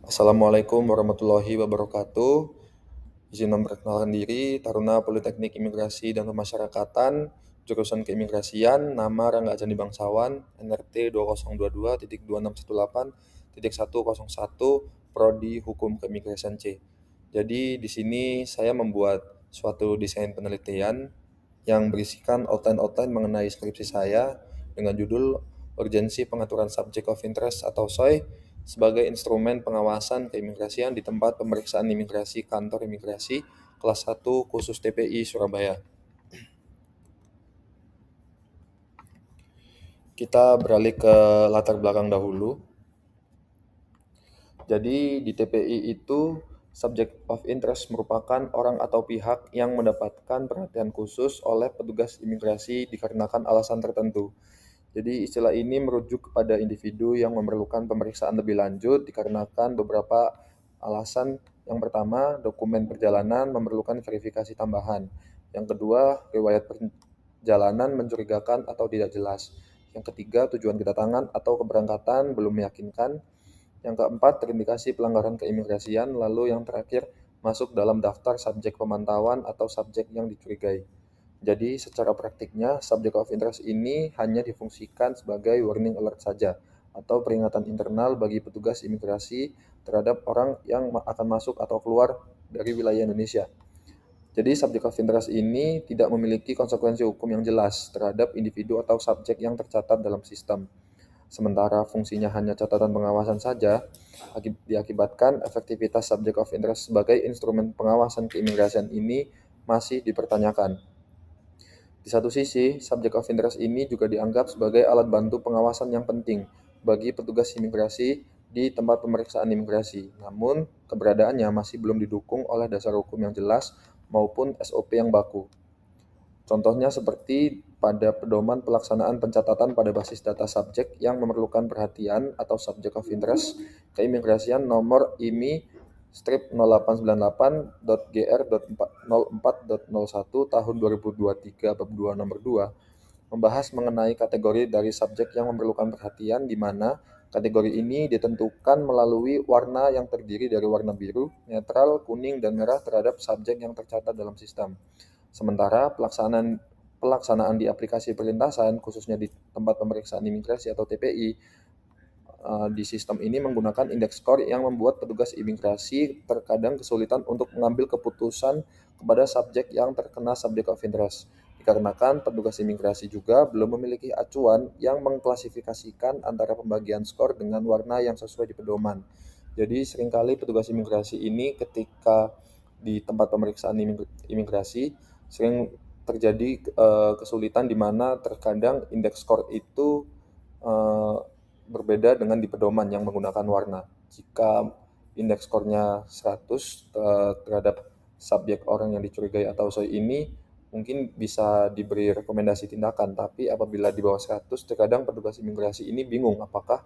Assalamualaikum warahmatullahi wabarakatuh. Izin memperkenalkan diri, Taruna Politeknik Imigrasi dan Pemasyarakatan, jurusan Keimigrasian, nama Rangga Ajani Bangsawan, NRT 2022-2618.101, Prodi Hukum Keimigrasian C. Jadi di sini saya membuat suatu desain penelitian yang berisikan outline-outline mengenai skripsi saya dengan judul Urgensi Pengaturan Subject of Interest atau SOI sebagai instrumen pengawasan keimigrasian di tempat pemeriksaan imigrasi kantor imigrasi kelas 1 khusus TPI Surabaya. Kita beralih ke latar belakang dahulu. Jadi di TPI itu subject of interest merupakan orang atau pihak yang mendapatkan perhatian khusus oleh petugas imigrasi dikarenakan alasan tertentu. Jadi istilah ini merujuk kepada individu yang memerlukan pemeriksaan lebih lanjut dikarenakan beberapa alasan. Yang pertama, dokumen perjalanan memerlukan verifikasi tambahan. Yang kedua, riwayat perjalanan mencurigakan atau tidak jelas. Yang ketiga, tujuan kedatangan atau keberangkatan belum meyakinkan. Yang keempat, terindikasi pelanggaran keimigrasian. Lalu yang terakhir, masuk dalam daftar subjek pemantauan atau subjek yang dicurigai. Jadi secara praktiknya, subject of interest ini hanya difungsikan sebagai warning alert saja atau peringatan internal bagi petugas imigrasi terhadap orang yang akan masuk atau keluar dari wilayah Indonesia. Jadi subject of interest ini tidak memiliki konsekuensi hukum yang jelas terhadap individu atau subjek yang tercatat dalam sistem. Sementara fungsinya hanya catatan pengawasan saja, diakibatkan efektivitas subject of interest sebagai instrumen pengawasan keimigrasian ini masih dipertanyakan. Di satu sisi, subject of interest ini juga dianggap sebagai alat bantu pengawasan yang penting bagi petugas imigrasi di tempat pemeriksaan imigrasi. Namun, keberadaannya masih belum didukung oleh dasar hukum yang jelas maupun SOP yang baku. Contohnya seperti pada pedoman pelaksanaan pencatatan pada basis data subjek yang memerlukan perhatian atau subject of interest keimigrasian nomor IMI strip 0898.gr.04.01 tahun 2023 bab 2 nomor 2 membahas mengenai kategori dari subjek yang memerlukan perhatian di mana kategori ini ditentukan melalui warna yang terdiri dari warna biru, netral, kuning, dan merah terhadap subjek yang tercatat dalam sistem. Sementara pelaksanaan di aplikasi perlintasan, khususnya di tempat pemeriksaan imigrasi atau TPI, di sistem ini menggunakan indeks skor yang membuat petugas imigrasi terkadang kesulitan untuk mengambil keputusan kepada subjek yang terkena subject of interest. Dikarenakan petugas imigrasi juga belum memiliki acuan yang mengklasifikasikan antara pembagian skor dengan warna yang sesuai di pedoman. Jadi seringkali petugas imigrasi ini ketika di tempat pemeriksaan imigrasi sering terjadi kesulitan di mana terkadang indeks skor itu eh, berbeda dengan di pedoman yang menggunakan warna. Jika indeks skornya 100 terhadap subjek orang yang dicurigai atau SOI ini mungkin bisa diberi rekomendasi tindakan, tapi apabila di bawah 100 terkadang petugas imigrasi ini bingung apakah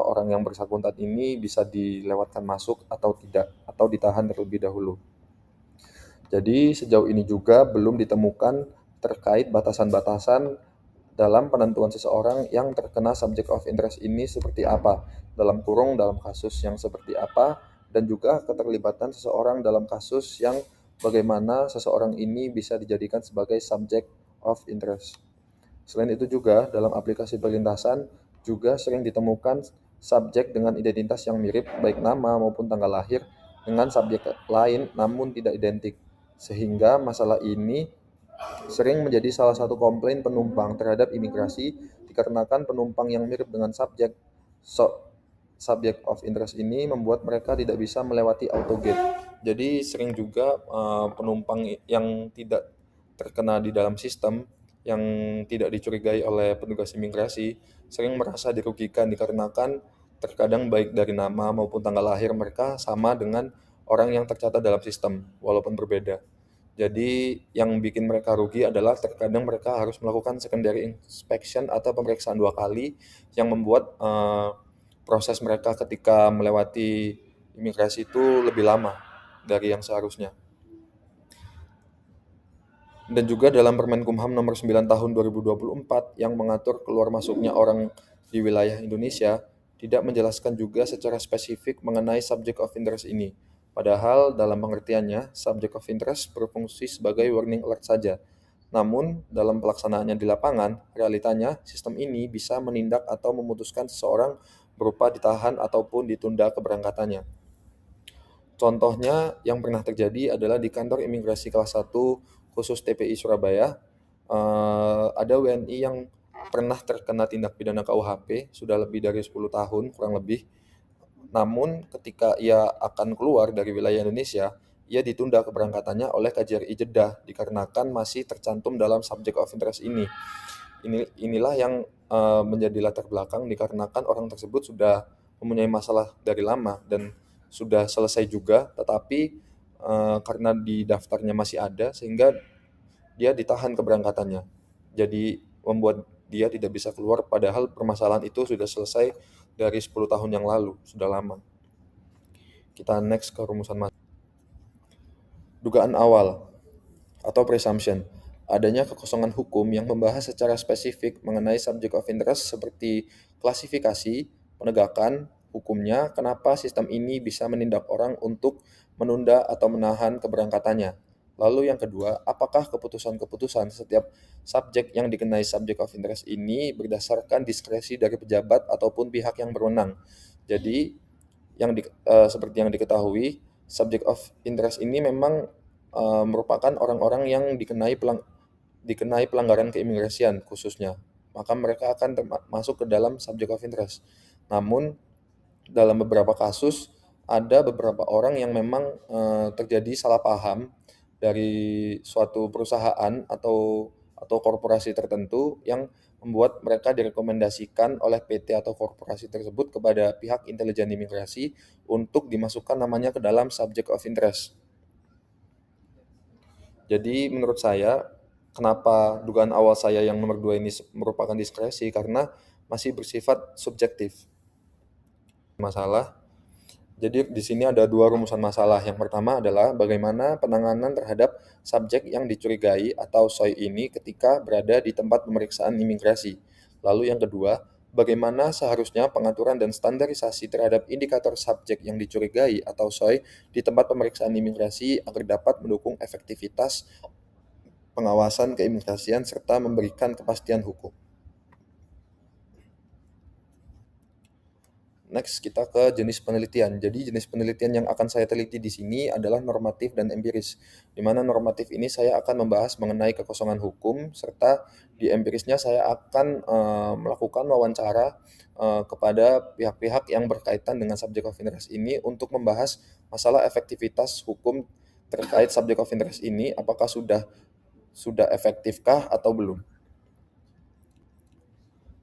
orang yang bersangkutan ini bisa dilewatkan masuk atau tidak atau ditahan terlebih dahulu. Jadi sejauh ini juga belum ditemukan terkait batasan-batasan dalam penentuan seseorang yang terkena subject of interest ini seperti apa, dalam kurung dalam kasus yang seperti apa, dan juga keterlibatan seseorang dalam kasus yang bagaimana seseorang ini bisa dijadikan sebagai subject of interest. Selain itu juga dalam aplikasi perlintasan juga sering ditemukan subjek dengan identitas yang mirip baik nama maupun tanggal lahir dengan subjek lain namun tidak identik. Sehingga masalah ini sering menjadi salah satu komplain penumpang terhadap imigrasi dikarenakan penumpang yang mirip dengan subject of interest ini membuat mereka tidak bisa melewati autogate. Jadi sering juga penumpang yang tidak terkena di dalam sistem yang tidak dicurigai oleh petugas imigrasi sering merasa dirugikan dikarenakan terkadang baik dari nama maupun tanggal lahir mereka sama dengan orang yang tercatat dalam sistem walaupun berbeda. Jadi yang bikin mereka rugi adalah terkadang mereka harus melakukan secondary inspection atau pemeriksaan 2 kali yang membuat proses mereka ketika melewati imigrasi itu lebih lama dari yang seharusnya. Dan juga dalam Permen Kumham nomor 9 tahun 2024 yang mengatur keluar masuknya orang di wilayah Indonesia, tidak menjelaskan juga secara spesifik mengenai subject of interest ini. Padahal dalam pengertiannya, subject of interest berfungsi sebagai warning alert saja. Namun, dalam pelaksanaannya di lapangan, realitanya sistem ini bisa menindak atau memutuskan seseorang berupa ditahan ataupun ditunda keberangkatannya. Contohnya yang pernah terjadi adalah di kantor imigrasi kelas 1 khusus TPI Surabaya, ada WNI yang pernah terkena tindak pidana KUHP sudah lebih dari 10 tahun kurang lebih. Namun ketika ia akan keluar dari wilayah Indonesia, ia ditunda keberangkatannya oleh KJRI Jeddah dikarenakan masih tercantum dalam subject of interest ini. Inilah yang menjadi latar belakang dikarenakan orang tersebut sudah mempunyai masalah dari lama dan sudah selesai juga, tetapi karena di daftarnya masih ada sehingga dia ditahan keberangkatannya. Jadi membuat dia tidak bisa keluar padahal permasalahan itu sudah selesai dari 10 tahun yang lalu, sudah lama. Kita next ke rumusan dugaan awal atau presumption. Adanya kekosongan hukum yang membahas secara spesifik mengenai subject of interest seperti klasifikasi, penegakan, hukumnya, kenapa sistem ini bisa menindak orang untuk menunda atau menahan keberangkatannya. Lalu yang kedua, apakah keputusan-keputusan setiap subjek yang dikenai subject of interest ini berdasarkan diskresi dari pejabat ataupun pihak yang berwenang. Jadi, seperti yang diketahui, subject of interest ini memang merupakan orang-orang yang dikenai pelanggaran keimigrasian khususnya, maka mereka akan masuk ke dalam subject of interest. Namun dalam beberapa kasus ada beberapa orang yang memang terjadi salah paham dari suatu perusahaan atau korporasi tertentu yang membuat mereka direkomendasikan oleh PT atau korporasi tersebut kepada pihak intelijen imigrasi untuk dimasukkan namanya ke dalam subject of interest. Jadi menurut saya, kenapa dugaan awal saya yang nomor 2 ini merupakan diskresi, karena masih bersifat subjektif. Masalah. Jadi di sini ada dua rumusan masalah. Yang pertama adalah bagaimana penanganan terhadap subjek yang dicurigai atau SOI ini ketika berada di tempat pemeriksaan imigrasi. Lalu yang kedua, bagaimana seharusnya pengaturan dan standarisasi terhadap indikator subjek yang dicurigai atau SOI di tempat pemeriksaan imigrasi agar dapat mendukung efektivitas pengawasan keimigrasian serta memberikan kepastian hukum. Next, kita ke jenis penelitian. Jadi, jenis penelitian yang akan saya teliti di sini adalah normatif dan empiris. Di mana normatif ini saya akan membahas mengenai kekosongan hukum, serta di empirisnya saya akan melakukan wawancara kepada pihak-pihak yang berkaitan dengan subject of interest ini untuk membahas masalah efektivitas hukum terkait subject of interest ini, apakah sudah efektifkah atau belum.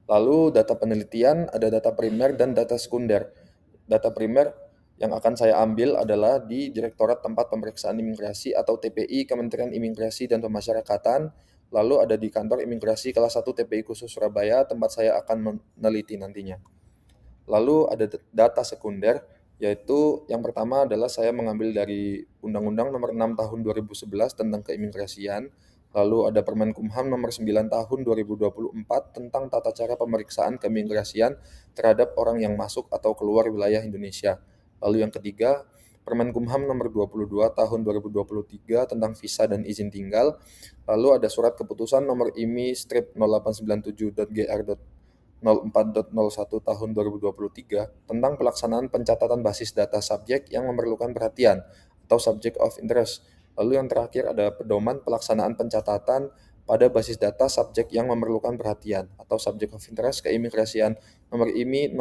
Lalu data penelitian, ada data primer dan data sekunder. Data primer yang akan saya ambil adalah di Direktorat Tempat Pemeriksaan Imigrasi atau TPI Kementerian Imigrasi dan Pemasyarakatan. Lalu ada di Kantor Imigrasi Kelas 1 TPI Khusus Surabaya, tempat saya akan meneliti nantinya. Lalu ada data sekunder, yaitu yang pertama adalah saya mengambil dari Undang-Undang Nomor 6 Tahun 2011 tentang keimigrasian. Lalu ada Permenkumham Nomor 9 Tahun 2024 tentang tata cara pemeriksaan keimigrasian terhadap orang yang masuk atau keluar wilayah Indonesia. Lalu yang ketiga, Permenkumham Nomor 22 Tahun 2023 tentang visa dan izin tinggal. Lalu ada Surat Keputusan Nomor IMI-0897.gr 04.01 tahun 2023 tentang pelaksanaan pencatatan basis data subjek yang memerlukan perhatian atau subject of interest. Lalu yang terakhir ada pedoman pelaksanaan pencatatan pada basis data subjek yang memerlukan perhatian atau subject of interest keimigrasian nomor IMI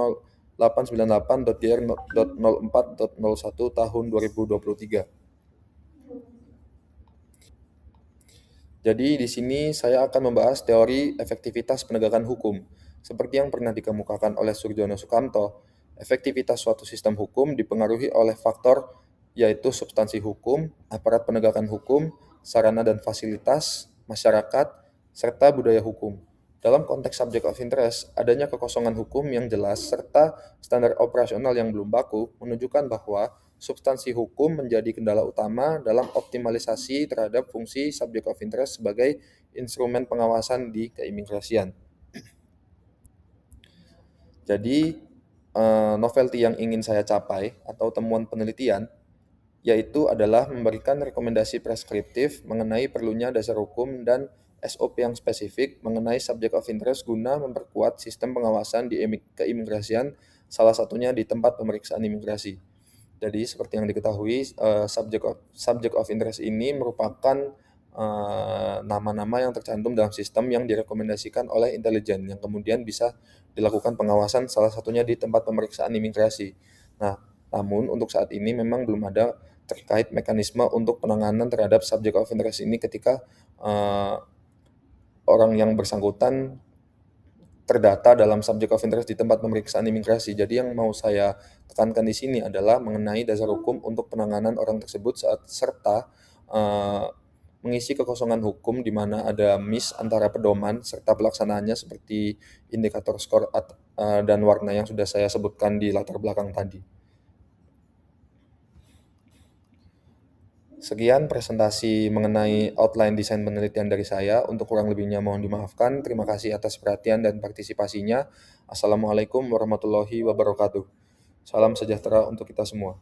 0898.gr.04.01 tahun 2023. Jadi di sini saya akan membahas teori efektivitas penegakan hukum. Seperti yang pernah dikemukakan oleh Surjono Sukamto, efektivitas suatu sistem hukum dipengaruhi oleh faktor yaitu substansi hukum, aparat penegakan hukum, sarana dan fasilitas, masyarakat, serta budaya hukum. Dalam konteks subject of interest, adanya kekosongan hukum yang jelas serta standar operasional yang belum baku menunjukkan bahwa substansi hukum menjadi kendala utama dalam optimalisasi terhadap fungsi subject of interest sebagai instrumen pengawasan di keimigrasian. Jadi, novelty yang ingin saya capai atau temuan penelitian, yaitu adalah memberikan rekomendasi preskriptif mengenai perlunya dasar hukum dan SOP yang spesifik mengenai subject of interest guna memperkuat sistem pengawasan di keimigrasian, salah satunya di tempat pemeriksaan imigrasi. Jadi seperti yang diketahui, subject of interest ini merupakan nama-nama yang tercantum dalam sistem yang direkomendasikan oleh intelijen yang kemudian bisa dilakukan pengawasan salah satunya di tempat pemeriksaan imigrasi. Nah, namun untuk saat ini memang belum ada terkait mekanisme untuk penanganan terhadap subject of interest ini ketika orang yang bersangkutan terdata dalam subject of interest di tempat pemeriksaan imigrasi. Jadi yang mau saya tekankan di sini adalah mengenai dasar hukum untuk penanganan orang tersebut serta mengisi kekosongan hukum di mana ada miss antara pedoman serta pelaksanaannya seperti indikator skor dan warna yang sudah saya sebutkan di latar belakang tadi. Sekian presentasi mengenai outline desain penelitian dari saya. Untuk kurang lebihnya mohon dimaafkan. Terima kasih atas perhatian dan partisipasinya. Assalamualaikum warahmatullahi wabarakatuh. Salam sejahtera untuk kita semua.